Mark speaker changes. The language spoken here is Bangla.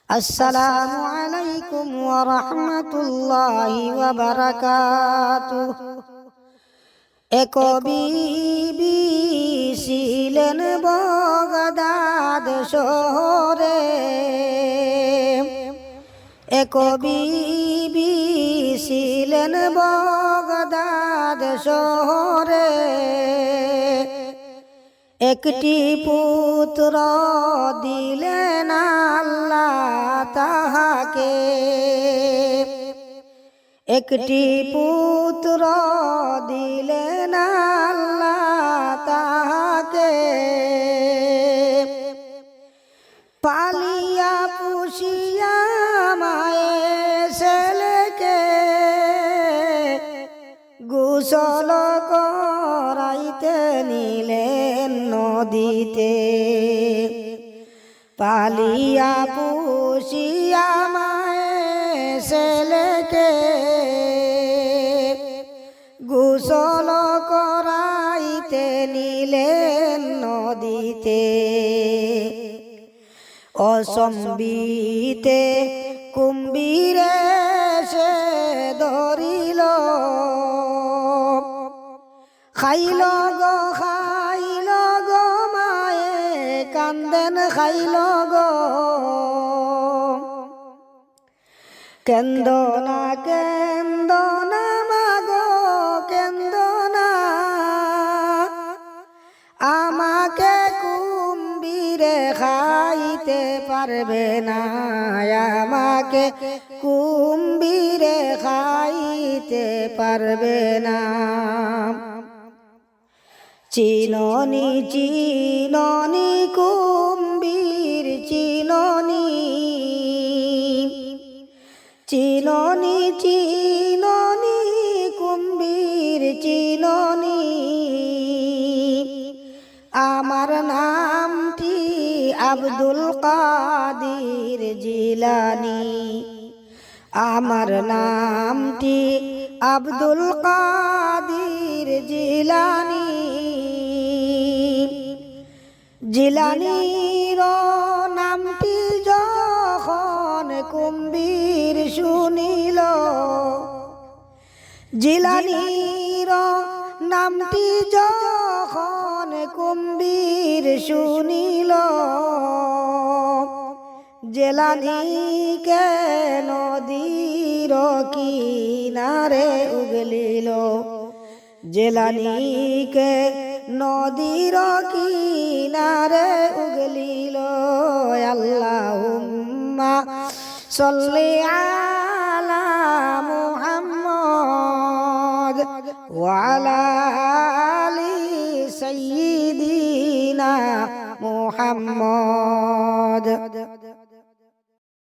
Speaker 1: আসসালামু আলাইকুম ওয়া রাহমাতুল্লাহি ওয়া বারাকাতুহু। এক বিবি ছিলেন বাগদাদ শহরে, এক বিবি ছিলেন বাগদাদ শহরে। একটি পুত্র দিলেন আল্লাহ তাহাকে, একটি পুত্র দিলেন আল্লাহ তাহাকে। পালিয়া পুষিয়া মায়ে ছেলেকে গোসল করাইতে নিলেন নদীতে। পালিয়া পুষিয়া মায়ে ছেলেকে গোসল করাইতে নিলেন নদীতে। অসম্বিতে কুম্ভীরে সে ধরিল, খাইল গো মায়ে কান্দেন খাইল গো। কেন্দনা কেন্দনা মাগো কেন্দনা, আমাকে কুম্ভীরে খাইতে পারবে না, আমাকে কুম্ভীরে খাইতে পারবে না। চিননি চিননি কুম্ভীর চিননি, চিননি চিননি কুম্ভীর চিননি। আমার নামটি আব্দুল কাদির জিলানি, আমার নামটি আব্দুল কাদির জিলানি। জিলানির নামটি যখন কুম্ভীর শুনিল, জিলানির নামটি যখন কুম্ভীর শুনিল, জিলানিকে নদীর কিনারে উগলিল, জিলানিকে নদীর কিনারে উগলিল। আল্লাহুম্মা সাল্লি আলা মুহাম্মদ ওয়া আলা আলি সাইয়্যিদিনা মুহাম্মদ।